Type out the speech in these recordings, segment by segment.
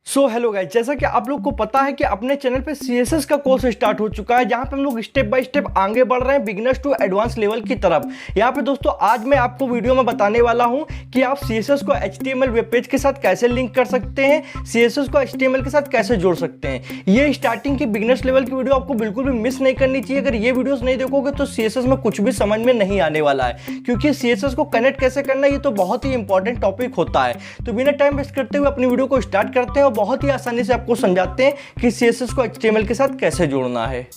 Hello guys, जैसा कि आप लोग को पता है कि अपने चैनल पे सीएसएस का कोर्स स्टार्ट हो चुका है, जहां पे हम लोग स्टेप बाय स्टेप आगे बढ़ रहे हैं बिगिनर्स टू एडवांस लेवल की तरफ। यहाँ पे दोस्तों आज मैं आपको वीडियो में बताने वाला हूं कि आप सीएसएस को एचटीएमएल वेब पेज के साथ कैसे लिंक कर सकते हैं, सीएसएस को एचटीएमएल के साथ कैसे जोड़ सकते हैं। ये स्टार्टिंग की बिगिनर्स लेवल की वीडियो आपको बिल्कुल भी मिस नहीं करनी चाहिए। अगर ये वीडियोस नहीं देखोगे तो सीएसएस में कुछ भी समझ में नहीं आने वाला है, क्योंकि सीएसएस को कनेक्ट कैसे करना ये तो बहुत ही इंपॉर्टेंट टॉपिक होता है। तो बिना टाइम वेस्ट करते हुए अपनी वीडियो को स्टार्ट करते हैं और बहुत ही आसानी से आपको समझाते हैं कि सीएसएस को एचटीएमएल के साथ कैसे जोड़ना है।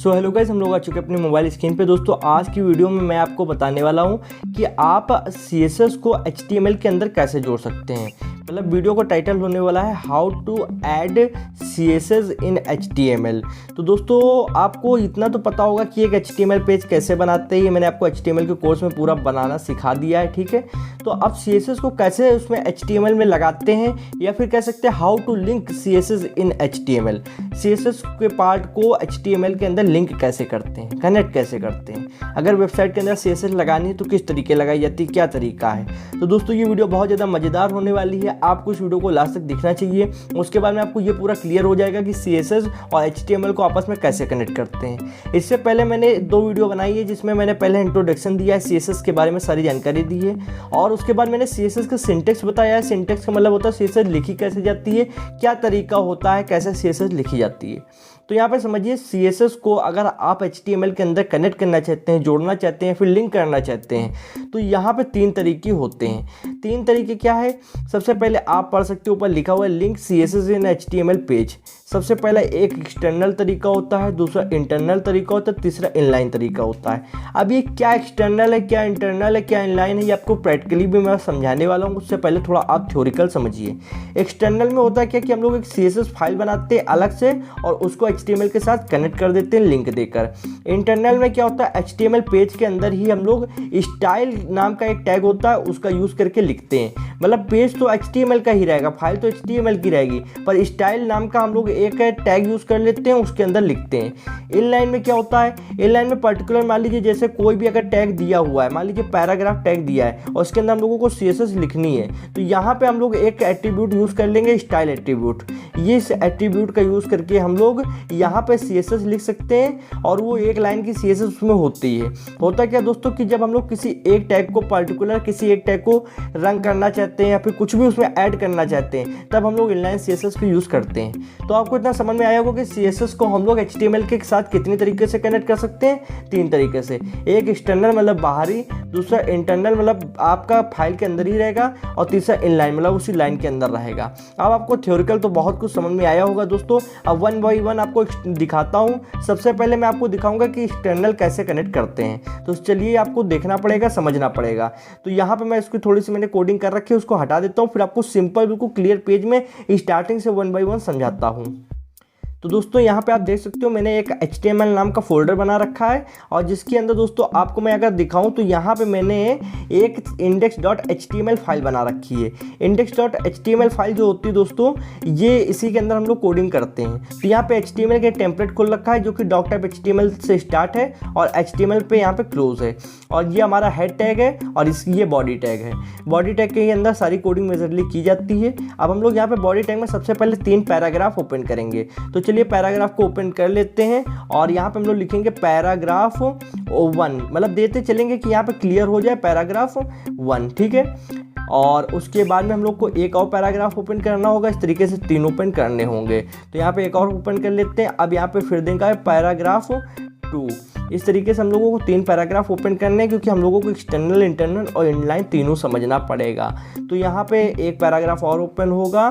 हेलो गाइस, हम लोग आ चुके हैं अपने मोबाइल स्क्रीन पे। दोस्तों आज की वीडियो में मैं आपको बताने वाला हूं कि आप सीएसएस को एचटीएमएल के अंदर कैसे जोड़ सकते हैं। मतलब वीडियो का टाइटल होने वाला है how to add CSS in HTML. तो दोस्तों आपको इतना तो पता होगा कि एक एचटीएमएल पेज कैसे बनाते हैं, ये मैंने आपको एचटीएमएल के कोर्स में पूरा बनाना सिखा दिया है, ठीक है। तो अब सीएसएस को कैसे उसमें एचटीएमएल में लगाते हैं, या फिर कह सकते हैं how to link CSS in HTML. CSS के पार्ट को एचटीएमएल के अंदर लिंक कैसे करते हैं, कनेक्ट कैसे करते हैं। अगर वेबसाइट के अंदर सीएसएस लगानी है तो किस तरीके लगाई जाती है, क्या तरीका है। तो दोस्तों ये वीडियो बहुत ज़्यादा मज़ेदार होने वाली है, आपको इस वीडियो को लास्ट तक देखना चाहिए। उसके बाद में आपको ये पूरा क्लियर हो जाएगा कि सीएसएस और एचटीएमएल को आपस में कैसे कनेक्ट करते हैं। इससे पहले मैंने 2 वीडियो बनाई है जिसमें मैंने पहले इंट्रोडक्शन दिया है, सीएसएस के बारे में सारी जानकारी दी है, और उसके बाद मैंने सीएसएस का सिंटेक्स बताया है। सिंटेक्स का मतलब होता है सीएसएस लिखी कैसे जाती है, क्या तरीका होता है, कैसे सीएसएस लिखी जाती है। तो यहाँ पे समझिए सीएसएस को अगर आप एचटीएमएल के अंदर कनेक्ट करना चाहते हैं, जोड़ना चाहते हैं, फिर लिंक करना चाहते हैं, तो यहाँ पे 3 तरीके होते हैं। 3 तरीके क्या है, सबसे पहले आप पढ़ सकते हो, ऊपर लिखा हुआ है link CSS in HTML page. सबसे पहला एक एक्सटर्नल तरीका होता है, दूसरा इंटरनल तरीका होता है, तीसरा इनलाइन तरीका होता है। अब ये क्या एक्सटर्नल है, क्या इंटरनल है, क्या इनलाइन है, ये आपको प्रैक्टिकली भी मैं समझाने वाला हूँ। उससे पहले थोड़ा आप थ्योरिकल समझिए। एक्सटर्नल में होता है क्या कि हम लोग एक सीएसएस फाइल बनाते हैं अलग से और उसको एचटीएमएल के साथ कनेक्ट कर देते हैं लिंक देकर। इंटरनल में क्या होता है, एचटीएमएल पेज के अंदर ही हम लोग स्टाइल नाम का एक टैग होता है, उसका यूज़ करके लिखते हैं। मतलब पेज तो एचटीएमएल का ही रहेगा, फाइल तो एचटीएमएल की रहेगी, पर स्टाइल नाम का हम लोग एक टैग यूज़ कर लेते हैं, उसके अंदर लिखते हैं। इनलाइन में क्या होता है, इनलाइन में पर्टिकुलर मान लीजिए जैसे कोई भी अगर टैग दिया हुआ है, मान लीजिए पैराग्राफ टैग दिया है और उसके अंदर हम लोगों को सीएसएस लिखनी है, तो यहाँ पे हम लोग एक एट्रीब्यूट यूज़ कर लेंगे, स्टाइल एट्रीब्यूट। ये इस एट्रीब्यूट का यूज़ करके हम लोग यहाँ पे सीएसएस लिख सकते हैं और वो एक लाइन की सीएसएस उसमें होती है। होता क्या दोस्तों कि जब हम लोग किसी एक टैग को पर्टिकुलर किसी एक टैग को रंग करना चाहते हैं या फिर कुछ भी उसमें ऐड करना चाहते हैं, तब हम लोग इनलाइन सीएसएस को यूज़ करते हैं। तो आपको इतना समझ में आया होगा कि सीएसएस को हम लोग एचटीएमएल के साथ कितने तरीके से कनेक्ट कर सकते हैं। 3 तरीके से, एक एक्सटर्नल मतलब बाहरी, दूसरा इंटरनल मतलब आपका फाइल के अंदर ही रहेगा, और तीसरा इनलाइन मतलब उसी लाइन के अंदर रहेगा। अब आपको थ्योरिकल तो बहुत कुछ समझ में आया होगा दोस्तों। अब 1 बाय 1 आपको दिखाता हूँ। सबसे पहले मैं आपको दिखाऊंगा कि एक्सटर्नल कैसे कनेक्ट करते हैं। तो चलिए आपको देखना पड़ेगा, समझना पड़ेगा। तो यहाँ पे मैं इसकी थोड़ी सी मैंने कोडिंग कर रखी है, उसको हटा देता हूँ, फिर आपको सिंपल बिल्कुल क्लियर पेज में स्टार्टिंग से 1 बाय 1 समझाता हूँ। तो दोस्तों यहाँ पे आप देख सकते हो मैंने एक HTML नाम का फोल्डर बना रखा है, और जिसके अंदर दोस्तों आपको मैं अगर दिखाऊं तो यहाँ पे मैंने एक index.html फाइल बना रखी है। index.html फाइल जो होती है दोस्तों, ये इसी के अंदर हम लोग कोडिंग करते हैं। तो यहाँ पे HTML के टेम्पलेट खोल रखा है जो कि डॉक HTML से स्टार्ट है और HTML पे यहाँ पे क्लोज है, और ये हमारा हेड टैग है और ये बॉडी टैग है। बॉडी टैग के अंदर सारी कोडिंग मेजरली की जाती है। अब हम लोग यहाँ पे बॉडी टैग में सबसे पहले 3 पैराग्राफ ओपन करेंगे। तो चलिए पैराग्राफ को ओपन कर लेते हैं, और यहाँ पे हम लोग लिखेंगे पैराग्राफ 1, मतलब देते चलेंगे कि यहाँ पे क्लियर हो जाए पैराग्राफ 1, ठीक है। और उसके बाद में हम लोग को एक और पैराग्राफ ओपन करना होगा। इस तरीके से 3 ओपन करने होंगे। तो यहाँ पे एक और ओपन कर लेते हैं। अब यहाँ पे फिर देंगे पैराग्राफ 2। इस तरीके से हम लोगों को 3 पैराग्राफ ओपन करने हैं, क्योंकि हम लोगों को एक्सटर्नल, इंटरनल और इनलाइन तीनों समझना पड़ेगा। तो यहाँ पे एक पैराग्राफ और ओपन होगा।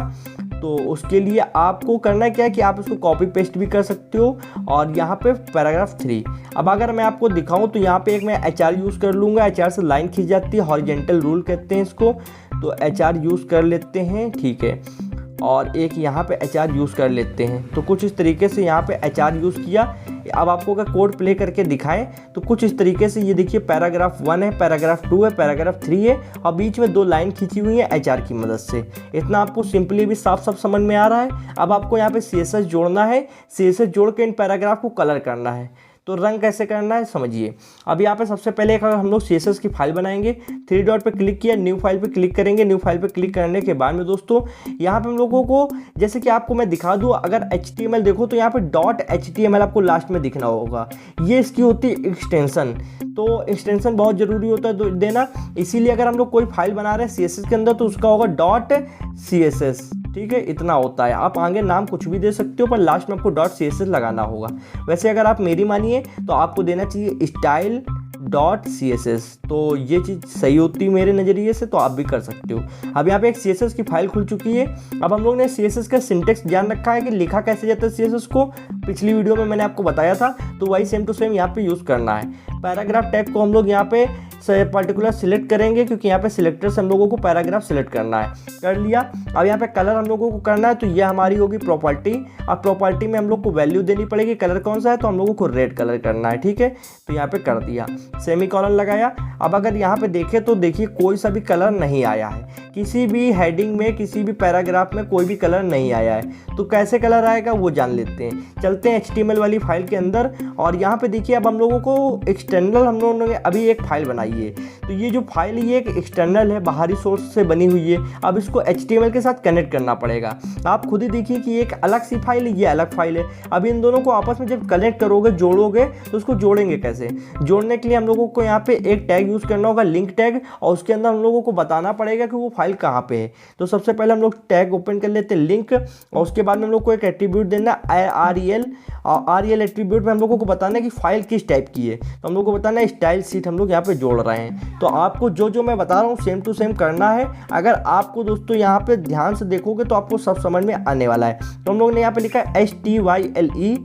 तो उसके लिए आपको करना क्या है कि आप इसको कॉपी पेस्ट भी कर सकते हो, और यहाँ पे पैराग्राफ 3। अब अगर मैं आपको दिखाऊं तो यहाँ पे एक मैं HR यूज़ कर लूँगा। HR से लाइन खींच जाती है, हॉरिजॉन्टल रूल कहते हैं इसको। तो HR यूज़ कर लेते हैं, ठीक है। और एक यहाँ पे HR यूज़ कर लेते हैं। तो कुछ इस तरीके से यहाँ पे HR यूज़ किया। अब आपको अगर कोड प्ले करके दिखाएं तो कुछ इस तरीके से, ये देखिए पैराग्राफ 1 है, पैराग्राफ 2 है, पैराग्राफ 3 है, और बीच में 2 लाइन खींची हुई है HR की मदद से। इतना आपको सिंपली भी साफ साफ समझ में आ रहा है। अब आपको यहाँ पे CSS जोड़ना है। CSS जोड़ के इन पैराग्राफ को कलर करना है। तो रंग कैसे करना है समझिए। अब यहाँ पे सबसे पहले अगर हम लोग CSS की फाइल बनाएंगे, 3 डॉट पे क्लिक किया, न्यू फाइल पे क्लिक करेंगे। न्यू फाइल पे क्लिक करने के बाद में दोस्तों यहाँ पे हम लोगों को, जैसे कि आपको मैं दिखा दूँ, अगर HTML देखो तो यहाँ पे .html आपको लास्ट में दिखना होगा। ये इसकी होती है एक्सटेंशन। तो एक्सटेंशन बहुत ज़रूरी होता है देना, इसीलिए अगर हम लोग कोई फाइल बना रहे हैं CSS के अंदर तो उसका होगा .css। ठीक है, इतना होता है। आप आगे नाम कुछ भी दे सकते हो पर लास्ट में आपको .css लगाना होगा। वैसे अगर आप मेरी मानिए तो आपको देना चाहिए style.css, तो ये चीज़ सही होती है मेरे नज़रिए से, तो आप भी कर सकते हो। अब यहाँ पे एक CSS की फाइल खुल चुकी है। अब हम लोग ने CSS का सिंटेक्स जान रखा है कि लिखा कैसे जाता है CSS को, पिछली वीडियो में मैंने आपको बताया था, तो वही सेम टू सेम यहाँ पे यूज़ करना है। पैराग्राफ टैग को हम लोग यहाँ पे पर्टिकुलर सिलेक्ट करेंगे, क्योंकि यहाँ पे सिलेक्टर से हम लोगों को पैराग्राफ सिलेक्ट करना है। कर लिया। अब यहाँ पे कलर हम लोगों को करना है, तो ये हमारी होगी प्रॉपर्टी। अब प्रॉपर्टी में हम लोग को वैल्यू देनी पड़ेगी, कलर कौन सा है, तो हम लोगों को रेड कलर करना है। ठीक है, तो यहाँ पे कर दिया, सेमीकोलन लगाया। अब अगर यहाँ पे देखें तो देखिए कोई सा भी कलर नहीं आया है, किसी भी हेडिंग में, किसी भी पैराग्राफ में कोई भी कलर नहीं आया है। तो कैसे कलर आएगा वो जान लेते हैं। चलते हैं HTML वाली फाइल के अंदर, और यहाँ पे देखिए अब हम लोगों को एक्सटर्नल, हम लोगों ने अभी एक फाइल बनाई है। तो ये जो फाइल है ये एक एक्सटर्नल है, बाहरी सोर्स से बनी हुई है। अब इसको HTML के साथ कनेक्ट करना पड़ेगा। आप खुद ही देखिए कि एक अलग सी फाइल है, ये अलग फाइल है। अब इन दोनों को आपस में जब कनेक्ट करोगे, जोड़ोगे, तो उसको जोड़ेंगे कैसे? जोड़ने के लिए हम लोगों को यहाँ पे एक टैग यूज़ करना होगा, लिंक टैग, और उसके अंदर हम लोगों को बताना पड़ेगा कि वो फाइल कहाँ पे है। तो सबसे पहले हम लोग टैग ओपन कर लेते हैं लिंक, और उसके बाद में हम लोग को एक एट्रीब्यूट देना REL, और REL एट्रीब्यूट में हम लोगों को बताना है कि फाइल किस टाइप की है। तो हम लोग को बताना है स्टाइल शीट, हम लोग यहाँ पे जोड़ रहे हैं। तो आपको जो जो मैं बता रहा हूँ सेम टू सेम करना है। अगर आपको दोस्तों यहाँ पे ध्यान से देखोगे तो आपको सब समझ में आने वाला है। तो हम लोग ने यहाँ पे लिखा है STYLESHEET,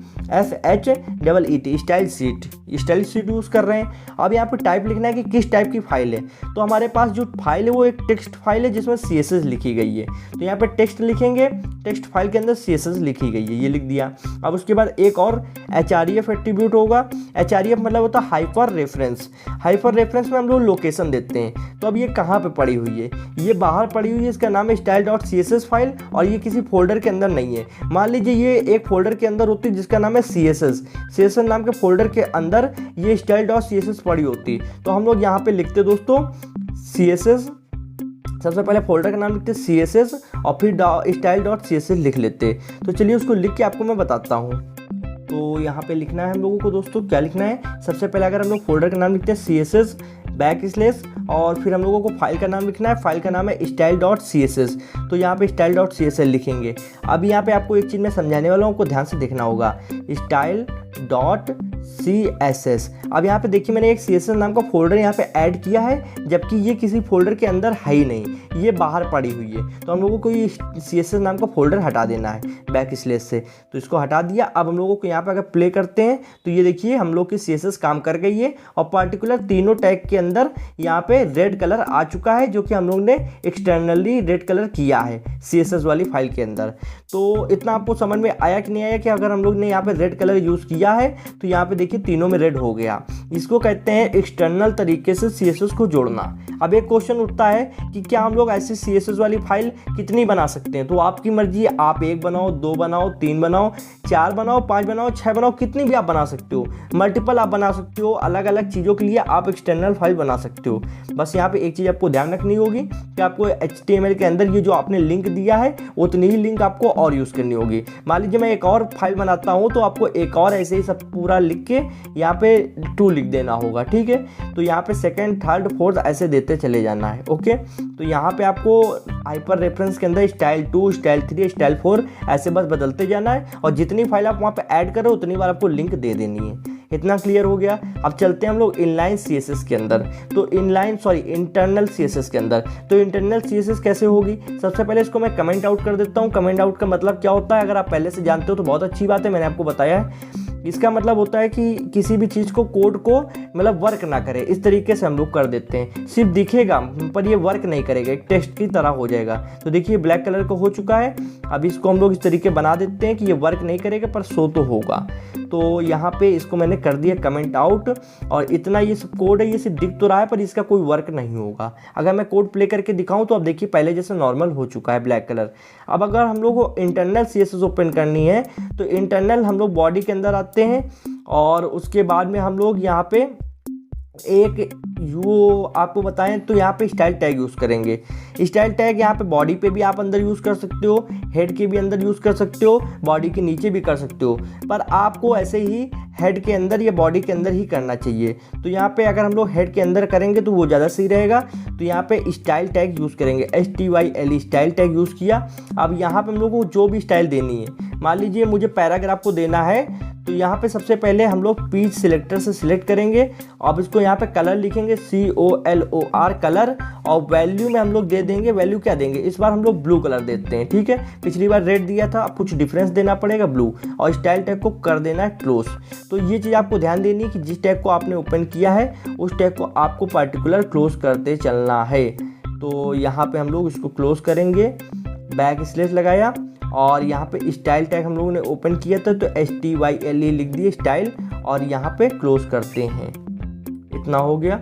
style sheet, style sheet use कर रहे हैं। अब यहाँ पे टाइप लिखना है कि किस टाइप की फाइल है। तो हमारे पास जो फाइल है वो एक टेक्स्ट फाइल है जिसमें CSS लिखी गई है। तो यहाँ पे टेक्स्ट लिखेंगे, टेक्स्ट फाइल के अंदर CSS लिखी गई है, ये लिख दिया। अब उसके बाद एक और HREF एट्रीब्यूट होगा। HREF मतलब होता है हाइपर रेफरेंस। हाइपर रेफरेंस में हम लोग लोकेशन देते हैं। तो अब ये कहाँ पे पड़ी हुई है? ये बाहर पड़ी हुई है, इसका नाम है style.css फाइल, और ये किसी फोल्डर के अंदर नहीं है। मान लीजिए ये एक फोल्डर के अंदर होती है जिसका नाम है CSS नाम के फोल्डर के अंदर ये style.css पड़ी होती। तो हम लोग यहाँ पे लिखते दोस्तों CSS, सबसे पहले फोल्डर का नाम लिखते CSS और फिर style.css लिख लेते। तो चलिए उसको लिख के आपको मैं बताता हूँ। तो यहाँ पे लिखना है हम लोगों को दोस्तों, क्या लिखना है? सबसे पहले अगर हम लोग फोल्डर का नाम लिखते हैं CSS बैकस्लैश, और फिर हम लोगों को फाइल का नाम लिखना है। फाइल का नाम है style.css। तो यहाँ पे style.css लिखेंगे। अब यहाँ पे आपको एक चीज़ मैं समझाने वाला हूँ, आपको ध्यान से देखना होगा, style.css। अब यहाँ पे देखिए मैंने एक CSS नाम का फोल्डर यहाँ पे ऐड किया है, जबकि ये किसी फोल्डर के अंदर है ही नहीं, ये बाहर पड़ी हुई है। तो हम लोगों को ये CSS नाम का फोल्डर हटा देना है बैकस्लैश से। तो इसको हटा दिया। अब हम लोगों को यहाँ पे अगर प्ले करते हैं तो ये देखिए हम लोग की CSS काम कर गई है, और पर्टिकुलर तीनों टैग के अंदर यहाँ पे रेड कलर आ चुका है, जो कि हम लोग ने एक्सटर्नली रेड कलर किया है CSS वाली फाइल के अंदर। तो इतना आपको समझ में आया कि नहीं आया कि अगर हम लोग ने यहाँ पे रेड कलर यूज़ किया है तो यहाँ पे देखिए तीनों में रेड हो गया। इसको कहते हैं एक्सटर्नल तरीके से CSS को जोड़ना। अब एक क्वेश्चन उठता है कि क्या हम लोग ऐसी CSS वाली फाइल कितनी बना सकते हैं? तो आपकी मर्जी है, आप 1 बनाओ, 2 बनाओ, 3 बनाओ, 4 बनाओ, 5 बनाओ, 6 बनाओ, कितनी भी आप बना सकते हो। मल्टीपल आप बना सकते हो, अलग अलग चीज़ों के लिए आप एक्सटर्नल फाइल बना सकते हो। बस यहाँ पे एक चीज़ आपको ध्यान रखनी होगी कि आपको HTML के अंदर ये जो आपने लिंक दिया है उतनी ही लिंक आपको और यूज़ करनी होगी। मान लीजिए मैं एक और फाइल बनाता हूँ, तो आपको एक और ऐसे ही सब पूरा लिख के यहाँ पे 2 लिख देना होगा। ठीक है, तो यहाँ पे सेकंड, थर्ड, फोर्थ ऐसे देते चले जाना है। ओके, तो यहाँ पे आपको हाइपर रेफरेंस के अंदर स्टाइल 2, स्टाइल 3, स्टाइल 4 ऐसे बस बदलते जाना है, और जितनी फाइल आप वहाँ पे ऐड करो उतनी बार आपको लिंक दे देनी है। इतना क्लियर हो गया। अब चलते हैं हम लोग इनलाइन CSS के अंदर। तो इंटरनल CSS के अंदर। तो इंटरनल CSS कैसे होगी? सबसे पहले इसको मैं कमेंट आउट कर देता हूँ। कमेंट आउट का मतलब क्या होता है? अगर आप पहले से जानते हो तो बहुत अच्छी बात है, मैंने आपको बताया है। इसका मतलब होता है कि किसी भी चीज़ को, कोड को मतलब वर्क ना करे, इस तरीके से हम लोग कर देते हैं। सिर्फ दिखेगा पर ये वर्क नहीं करेगा, एक टेक्स्ट की तरह हो जाएगा। तो देखिए ब्लैक कलर का हो चुका है। अब इसको हम लोग इस तरीके बना देते हैं कि ये वर्क नहीं करेगा पर शो तो होगा। तो यहाँ पे इसको मैंने कर दिया कमेंट आउट, और इतना ये सब कोड है, ये सिर्फ दिख तो रहा है पर इसका कोई वर्क नहीं होगा। अगर मैं कोड प्ले करके दिखाऊं तो अब देखिए पहले जैसे नॉर्मल हो चुका है ब्लैक कलर। अब अगर हम लोग को इंटरनल CSS ओपन करनी है तो इंटरनल हम लोग बॉडी के अंदर आते हैं, और उसके बाद में हम लोग यहाँ पे एक वो आपको बताएं तो यहाँ पे स्टाइल टैग यूज़ करेंगे। स्टाइल टैग यहाँ पे बॉडी पे भी आप अंदर यूज़ कर सकते हो, हेड के भी अंदर यूज़ कर सकते हो, बॉडी के नीचे भी कर सकते हो, पर आपको ऐसे ही हेड के अंदर या बॉडी के अंदर ही करना चाहिए। तो यहाँ पे अगर हम लोग हेड के अंदर करेंगे तो वो ज़्यादा सही रहेगा। तो यहाँ पे स्टाइल टैग यूज़ करेंगे, STYLE स्टाइल टैग यूज़ किया। अब यहाँ पे हम लोग को जो भी स्टाइल देनी है, मान लीजिए मुझे पैराग्राफ को देना है, तो यहाँ पे सबसे पहले हम लोग पेज सिलेक्टर से सिलेक्ट करेंगे। अब इसको यहाँ पे कलर लिखेंगे COLOR कलर, और वैल्यू में हम लोग दे देंगे, वैल्यू क्या देंगे इस बार हम लोग ब्लू कलर देते हैं, ठीक है। पिछली बार रेड दिया था, अब कुछ डिफरेंस देना पड़ेगा ब्लू, और स्टाइल टैग को कर देना है क्लोज। तो ये चीज़ आपको ध्यान देनी है कि जिस टैग को आपने ओपन किया है उस टैग को आपको पर्टिकुलर क्लोज करते चलना है। तो यहाँ पे हम लोग इसको क्लोज करेंगे, बैक स्लैश लगाया, और यहाँ पे स्टाइल टैग हम लोगों ने ओपन किया था तो STYLE लिख दिए स्टाइल, और यहाँ पे क्लोज करते हैं। इतना हो गया।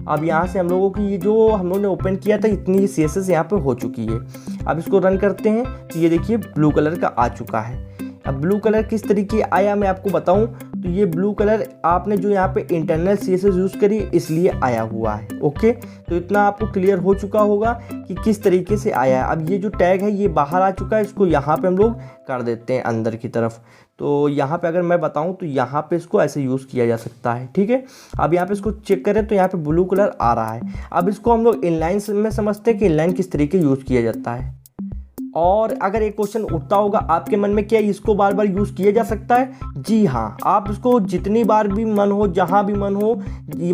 अब यहाँ से हम लोगों की ये जो हम लोगों ने ओपन किया था इतनी CSS यहाँ पे हो चुकी है। अब इसको रन करते हैं तो ये देखिए ब्लू कलर का आ चुका है। अब ब्लू कलर किस तरीके आया मैं आपको बताऊं तो ये ब्लू कलर आपने जो यहाँ पे इंटरनल CSS यूज़ करी इसलिए आया हुआ है। ओके, तो इतना आपको क्लियर हो चुका होगा कि किस तरीके से आया है। अब ये जो टैग है ये बाहर आ चुका है, इसको यहाँ पे हम लोग कर देते हैं अंदर की तरफ। तो यहाँ पे अगर मैं बताऊँ तो यहाँ पे इसको ऐसे यूज़ किया जा सकता है, ठीक है। अब यहाँ पे इसको चेक करें तो यहाँ पे ब्लू कलर आ रहा है। अब इसको हम लोग इनलाइन में समझते हैं कि इनलाइन किस तरीके यूज़ किया जाता है। और अगर एक क्वेश्चन उठता होगा आपके मन में, क्या इसको बार बार यूज़ किया जा सकता है? जी हाँ, आप इसको जितनी बार भी मन हो, जहाँ भी मन हो,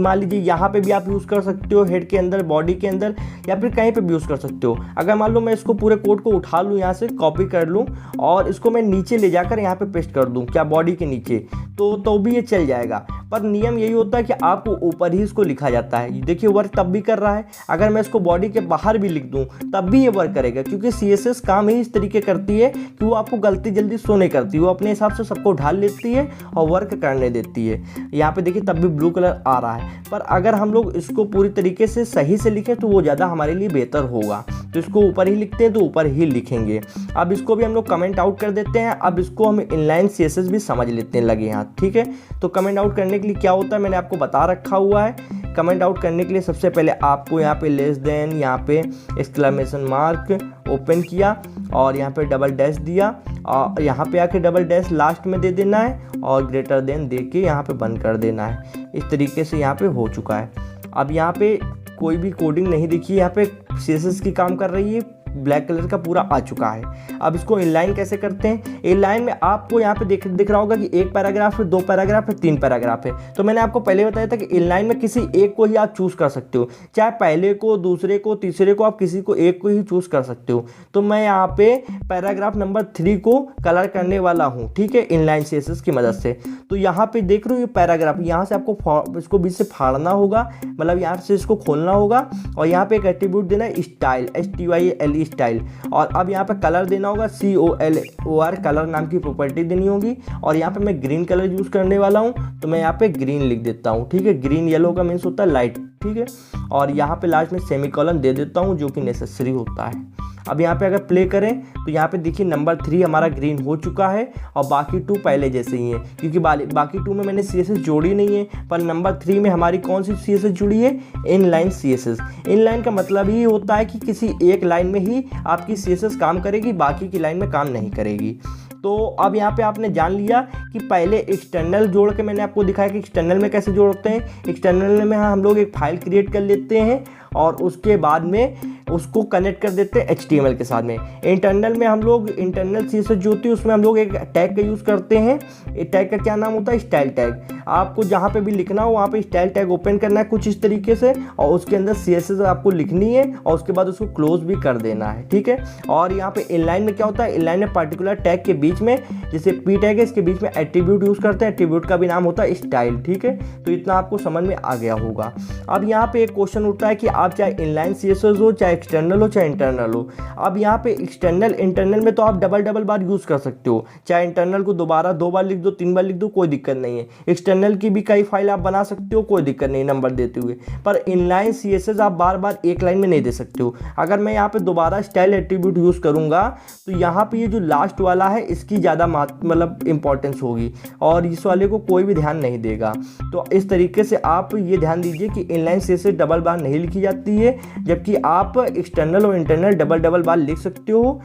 मान लीजिए यहाँ पे भी आप यूज़ कर सकते हो, हेड के अंदर, बॉडी के अंदर, या फिर कहीं पे भी यूज़ कर सकते हो। अगर मान लो मैं इसको पूरे कोड को उठा लूँ, यहाँ से कॉपी कर लूँ और इसको मैं नीचे ले जाकर यहाँ पे पेस्ट कर दूँ, क्या बॉडी के नीचे, तो भी ये चल जाएगा। पर नियम यही होता है कि आपको ऊपर ही इसको लिखा जाता है। देखिए वर्क तब भी कर रहा है, अगर मैं इसको बॉडी के बाहर भी लिख दूं तब भी ये वर्क करेगा, क्योंकि CSS काम ही इस तरीके करती है कि वो आपको गलती जल्दी शो नहीं करती, वो अपने हिसाब से सबको ढाल लेती है और वर्क करने देती है। यहाँ पे देखिए तब भी ब्लू कलर आ रहा है, पर अगर हम लोग इसको पूरी तरीके से सही से लिखें तो वो ज़्यादा हमारे लिए बेहतर होगा। तो इसको ऊपर ही लिखते हैं तो ऊपर ही लिखेंगे। अब इसको भी हम लोग कमेंट आउट कर देते हैं। अब इसको हम इनलाइन CSS भी समझ लेते हैं लगे हाथ, ठीक है। तो कमेंट आउट करने के लिए क्या होता है मैंने आपको बता रखा हुआ है। कमेंट आउट करने के लिए सबसे पहले आपको यहाँ पे लेस देन, यहाँ पे एक्सक्लेमेशन मार्क ओपन किया और यहाँ पे डबल डैश दिया, और यहाँ पे आके डबल डैश लास्ट में दे देना है और ग्रेटर देन दे के यहाँ पे बंद कर देना है। इस तरीके से यहाँ पे हो चुका है। अब यहाँ पे कोई भी कोडिंग नहीं दिखी, यहाँ पे CSS की काम कर रही है, ब्लैक कलर का पूरा आ चुका है। अब इसको इनलाइन कैसे करते हैं? इनलाइन में आपको यहाँ पे दिख रहा होगा कि एक पैराग्राफ है, 2 पैराग्राफ है, 3 पैराग्राफ है। तो मैंने आपको पहले बताया था कि इनलाइन में किसी एक को ही आप चूज़ कर सकते हो, चाहे पहले को, दूसरे को, तीसरे को, आप किसी को एक को ही चूज़ कर सकते हो। तो मैं यहाँ पे पैराग्राफ नंबर 3 को कलर करने वाला हूँ, ठीक है, इनलाइन CSS की मदद से। तो यहाँ पे देख रहे हो ये पैराग्राफ, यहाँ से आपको इसको बीच से फाड़ना होगा, मतलब यहाँ से इसको खोलना होगा, और यहाँ पे एक एट्रीब्यूट देना है स्टाइल, STYLE स्टाइल, और अब यहाँ पे कलर देना होगा COLOR कलर नाम की प्रॉपर्टी देनी होगी। और यहाँ पे मैं ग्रीन कलर यूज़ करने वाला हूँ, तो मैं यहाँ पे ग्रीन लिख देता हूँ, ठीक है। ग्रीन येलो का मीन्स होता है लाइट, ठीक है। और यहाँ पे लास्ट में सेमीकोलन दे देता हूँ जो कि नेसेसरी होता है। अब यहाँ पे अगर प्ले करें तो यहाँ पे देखिए नंबर 3 हमारा ग्रीन हो चुका है और बाकी 2 पहले जैसे ही हैं, क्योंकि बाकी 2 में मैंने CSS जोड़ी नहीं है, पर नंबर 3 में हमारी कौन सी CSS जुड़ी है? Inline CSS। इनलाइन का मतलब ही होता है कि किसी एक लाइन में ही आपकी CSS काम करेगी, बाकी की लाइन में काम नहीं करेगी। तो अब यहाँ पे आपने जान लिया कि पहले एक्सटर्नल जोड़ के मैंने आपको दिखाया कि एक्सटर्नल में कैसे जोड़ते हैं। एक्सटर्नल में हम लोग एक फाइल क्रिएट कर लेते हैं और उसके बाद में उसको कनेक्ट कर देते हैं HTML के साथ में। इंटरनल में हम लोग इंटरनल CSS जो होती है उसमें हम लोग एक टैग का यूज़ करते हैं। ये टैग का क्या नाम होता है? Style tag. आपको जहाँ पे भी लिखना हो वहाँ पे स्टाइल टैग ओपन करना है कुछ इस तरीके से, और उसके अंदर CSS आपको लिखनी है और उसके बाद उसको क्लोज भी कर देना है, ठीक है। और यहाँ पे इनलाइन में क्या होता है? इनलाइन में पर्टिकुलर टैग के बीच में, जैसे P टैग है, इसके बीच में एट्रीब्यूट यूज़ करते हैं। एट्रीब्यूट का भी नाम होता है स्टाइल, ठीक है। तो इतना आपको समझ में आ गया होगा। अब यहाँ पे एक क्वेश्चन उठता है कि आप चाहे इनलाइन CSS हो, चाहे एक्सटर्नल हो, चाहे इंटरनल हो। अब यहाँ पे एक्सटर्नल इंटरनल में तो आप डबल बार यूज़ कर सकते हो, चाहे इंटरनल को दोबारा 2 बार लिख दो, 3 बार लिख दो, कोई दिक्कत नहीं है। एक्सटर्नल की भी कई फाइल आप बना सकते हो, कोई दिक्कत नहीं नंबर देते हुए। पर इनलाइन CSS आप बार बार एक लाइन में नहीं दे सकते हो। अगर मैं यहाँ पे दोबारा स्टाइल एट्रीब्यूट यूज़ करूँगा तो यहाँ पे ये जो लास्ट वाला है इसकी ज़्यादा मतलब इंपॉर्टेंस होगी और इस वाले को कोई भी ध्यान नहीं देगा। तो इस तरीके से आप ये ध्यान दीजिए कि इनलाइन CSS डबल बार नहीं लिखी जाती है, जबकि आप एक्सटर्नल और इंटरनल डबल बार लिख सकते हो।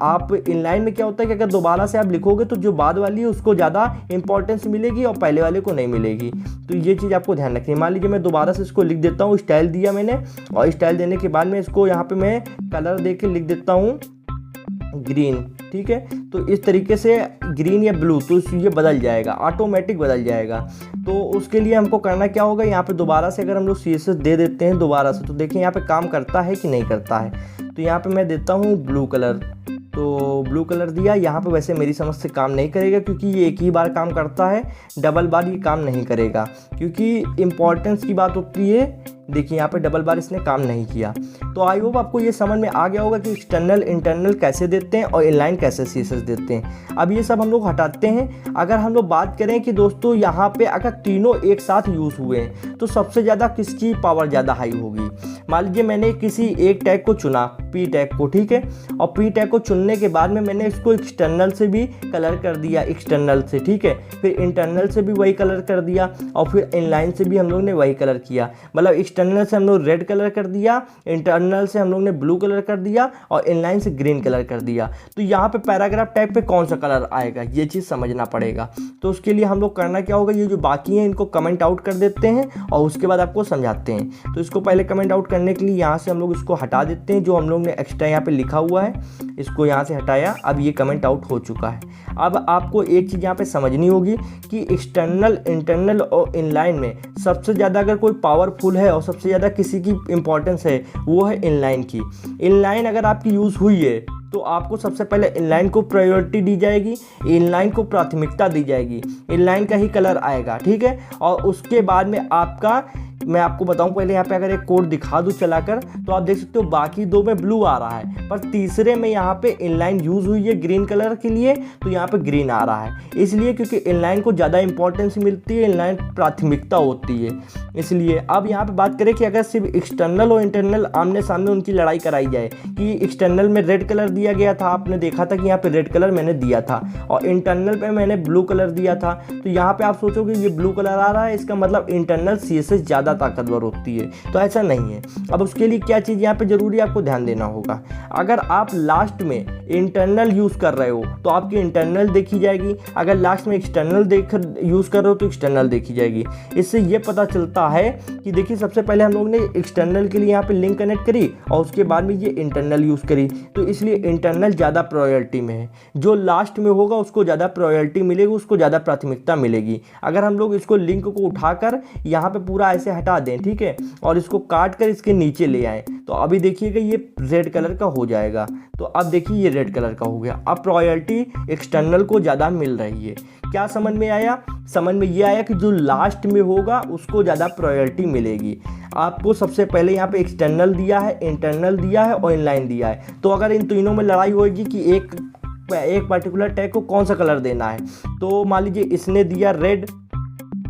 आप इनलाइन में क्या होता है कि अगर दोबारा से आप लिखोगे तो जो बाद वाली है उसको ज़्यादा इंपॉर्टेंस मिलेगी और पहले वाले को नहीं मिलेगी। तो ये चीज़ आपको ध्यान रखनी है। मान लीजिए मैं दोबारा से इसको लिख देता हूँ, स्टाइल दिया मैंने और स्टाइल देने के बाद में इसको यहाँ पे मैं कलर दे के लिख देता हूँ ग्रीन, ठीक है। तो इस तरीके से ग्रीन या ब्लू तो ये बदल जाएगा, ऑटोमेटिक बदल जाएगा। तो उसके लिए हमको करना क्या होगा, यहाँ पे दोबारा से अगर हम लोग CSS दे देते हैं दोबारा से तो देखिए यहाँ पे काम करता है कि नहीं करता है। तो यहाँ पे मैं देता हूँ ब्लू कलर, तो ब्लू कलर दिया। यहाँ पे वैसे मेरी समझ से काम नहीं करेगा क्योंकि ये एक ही बार काम करता है, डबल बार ये काम नहीं करेगा क्योंकि इम्पॉर्टेंस की बात होती है। देखिए यहाँ पे डबल बार इसने काम नहीं किया। तो आई होप आपको ये समझ में आ गया होगा कि एक्सटर्नल इंटरनल कैसे देते हैं और इनलाइन कैसे CSS देते हैं। अब ये सब हम लोग हटाते हैं। अगर हम लोग बात करें कि दोस्तों यहाँ पे अगर तीनों एक साथ यूज़ हुए हैं तो सबसे ज़्यादा किसकी पावर ज़्यादा हाई होगी। मान लीजिए मैंने किसी एक टैग को चुना, P टैग को, ठीक है, और P टैग को चुनने के बाद में मैंने इसको एक्सटर्नल से भी कलर कर दिया, एक्सटर्नल से, ठीक है, फिर इंटरनल से भी वही कलर कर दिया और फिर इनलाइन से भी हम लोग ने वही कलर किया। मतलब एक्सटर्नल से हम लोग रेड कलर कर दिया, इंटरनल से हम लोग ने ब्लू कलर कर दिया और इनलाइन से ग्रीन कलर कर दिया। तो यहाँ पे पैराग्राफ टैग पे कौन सा कलर आएगा ये चीज़ समझना पड़ेगा। तो उसके लिए हम लोग करना क्या होगा, ये जो बाकी हैं इनको कमेंट आउट कर देते हैं और उसके बाद आपको समझाते हैं। तो इसको पहले कमेंट आउट करने के लिए यहाँ से हम लोग इसको हटा देते हैं, जो हम लोग ने एक्स्ट्रा यहाँ पे लिखा हुआ है इसको यहाँ से हटाया। अब ये कमेंट आउट हो चुका है। अब आपको एक चीज़ यहाँ पे समझनी होगी कि एक्सटर्नल, इंटरनल और इनलाइन में सबसे ज़्यादा अगर कोई पावरफुल है और सबसे ज़्यादा किसी की इंपॉर्टेंस है वो है इनलाइन की। इनलाइन अगर आपकी यूज़ हुई है तो आपको सबसे पहले इनलाइन को प्रायोरिटी दी जाएगी, इनलाइन को प्राथमिकता दी जाएगी, इनलाइन का ही कलर आएगा, ठीक है। और उसके बाद में आपका, मैं आपको बताऊं पहले यहाँ पे अगर एक कोड दिखा दूं चलाकर तो आप देख सकते हो बाकी दो में ब्लू आ रहा है पर तीसरे में यहाँ पे इनलाइन यूज़ हुई है ग्रीन कलर के लिए तो यहाँ पे ग्रीन आ रहा है। इसलिए क्योंकि इनलाइन को ज़्यादा इंपॉर्टेंस मिलती है, इनलाइन प्राथमिकता होती है इसलिए। अब यहाँ पे बात करें कि अगर सिर्फ एक्सटर्नल और इंटरनल आमने सामने उनकी लड़ाई कराई जाए कि एक्सटर्नल में रेड कलर दिया गया था, आपने देखा था कि यहाँ पे रेड कलर मैंने दिया था और इंटरनल पे मैंने ब्लू कलर दिया था, तो यहाँ पे आप सोचोगे ये ब्लू कलर आ रहा है इसका मतलब इंटरनल CSS ज़्यादा ताकतवर होती है, तो ऐसा नहीं है। अब उसके लिए क्या चीज़ यहाँ पे जरूरी आपको ध्यान देना होगा, अगर आप लास्ट में इंटरनल यूज़ कर रहे हो तो आपकी इंटरनल देखी जाएगी, अगर लास्ट में एक्सटर्नल यूज़ कर रहे हो तो एक्सटर्नल देखी जाएगी। इससे ये पता चलता है कि देखिए सबसे पहले हम लोग ने एक्सटर्नल के लिए यहाँ पे लिंक कनेक्ट करी और उसके बाद में ये इंटरनल यूज़ करी, तो इसलिए इंटरनल ज़्यादा प्रायोरिटी में है। जो लास्ट में होगा उसको ज़्यादा प्रायोरिटी मिलेगी, उसको ज़्यादा प्राथमिकता मिलेगी। अगर हम लोग इसको लिंक को उठाकर यहाँ पे पूरा ऐसे हटा दें, ठीक है, और इसको काट कर इसके नीचे ले आए तो अभी देखिएगा ये रेड कलर का हो जाएगा। तो अब देखिए ये रेड कलर का हो गया। अब प्रायोरिटी एक्सटर्नल को ज़्यादा मिल रही है। क्या समझ में आया? समझ में ये आया कि जो लास्ट में होगा उसको ज़्यादा प्रायोरिटी मिलेगी। आपको सबसे पहले यहाँ पे एक्सटर्नल दिया है, इंटरनल दिया है और इनलाइन दिया है। तो अगर इन तीनों में लड़ाई होगी कि एक पर्टिकुलर टैग को कौन सा कलर देना है, तो मान लीजिए इसने दिया रेड,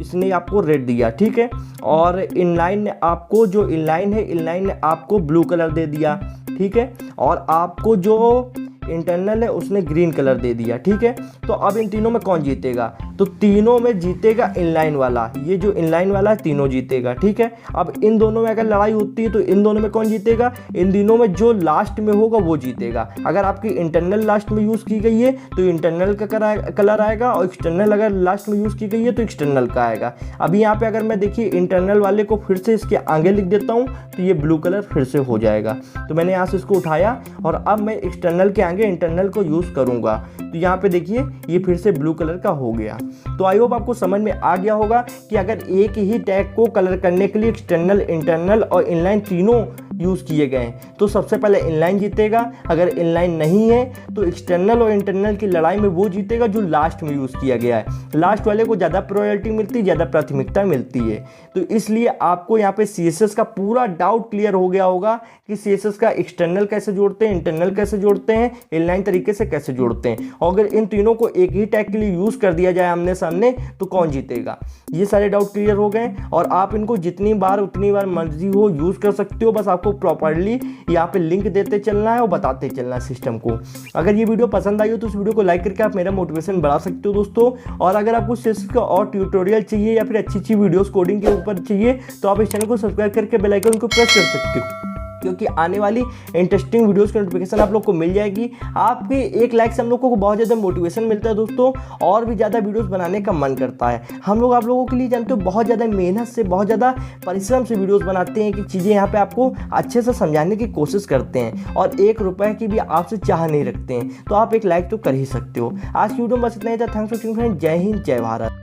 इसने आपको रेड दिया, ठीक है, और इनलाइन ने आपको, जो इनलाइन है इनलाइन ने आपको ब्लू कलर दे दिया, ठीक है, और आपको जो इंटरनल है उसने ग्रीन कलर दे दिया, ठीक है। तो अब इन तीनों में कौन जीतेगा? तो तीनों में जीतेगा इनलाइन वाला, ये जो इनलाइन वाला है तीनों जीतेगा, ठीक है। अब इन दोनों में अगर लड़ाई होती है तो इन दोनों में कौन जीतेगा? इन तीनों में जो लास्ट में होगा वो जीतेगा। अगर आपकी इंटरनल लास्ट में यूज़ की गई है तो इंटरनल का कलर आएगा और एक्सटर्नल अगर लास्ट में यूज़ की गई है तो एक्सटर्नल का आएगा। अभी यहाँ पे अगर मैं देखिए इंटरनल वाले को फिर से इसके आगे लिख देता हूँ तो ये ब्लू कलर फिर से हो जाएगा। तो मैंने यहाँ से इसको उठाया और अब मैं एक्सटर्नल के आगे इंटरनल को यूज़ करूँगा तो यहाँ पे देखिए ये फिर से ब्लू कलर का हो गया। तो आई होप आपको समझ में आ गया होगा कि अगर एक ही टैग को कलर करने के लिए एक्सटर्नल, इंटरनल और इनलाइन तीनों यूज़ किए गए हैं तो सबसे पहले इनलाइन जीतेगा। अगर इनलाइन नहीं है तो एक्सटर्नल और इंटरनल की लड़ाई में वो जीतेगा जो लास्ट में यूज़ किया गया है। लास्ट वाले को ज़्यादा प्रायोरिटी मिलती है, ज़्यादा प्राथमिकता मिलती है। तो इसलिए आपको यहाँ पे CSS का पूरा डाउट क्लियर हो गया होगा कि CSS का एक्सटर्नल कैसे जोड़ते हैं, इंटरनल कैसे जोड़ते हैं, इनलाइन तरीके से कैसे जोड़ते हैं, और अगर इन तीनों को एक ही टैग के लिए यूज़ कर दिया जाए आमने सामने तो कौन जीतेगा। ये सारे डाउट क्लियर हो गए और आप इनको जितनी बार उतनी बार मर्जी हो यूज़ कर सकते हो। बस आपको प्रॉपरली यहाँ पे लिंक देते चलना है और बताते चलना है सिस्टम को। अगर ये वीडियो पसंद आई हो तो इस वीडियो को लाइक करके आप मेरा मोटिवेशन बढ़ा सकते हो दोस्तों। और अगर आपको CSS का और ट्यूटोरियल चाहिए या फिर अच्छी वीडियोस कोडिंग के ऊपर चाहिए तो आप इस चैनल को सब्सक्राइब करके बेल आइकन को प्रेस कर सकते हो, क्योंकि आने वाली इंटरेस्टिंग वीडियोस की नोटिफिकेशन आप लोग को मिल जाएगी। आपके एक लाइक से हम लोगों को बहुत ज़्यादा मोटिवेशन मिलता है दोस्तों, और भी ज़्यादा वीडियोस बनाने का मन करता है। हम लोग आप लोगों के लिए जानते हो बहुत ज़्यादा मेहनत से, बहुत ज़्यादा परिश्रम से वीडियोस बनाते हैं कि चीज़ें यहाँ पे आपको अच्छे से समझाने की कोशिश करते हैं, और 1 रुपये की भी आपसे चाह नहीं रखते हैं। तो आप एक लाइक तो कर ही सकते हो। आज की वीडियो में बस इतना ही था। Thanks for watching friend. जय हिंद, जय भारत।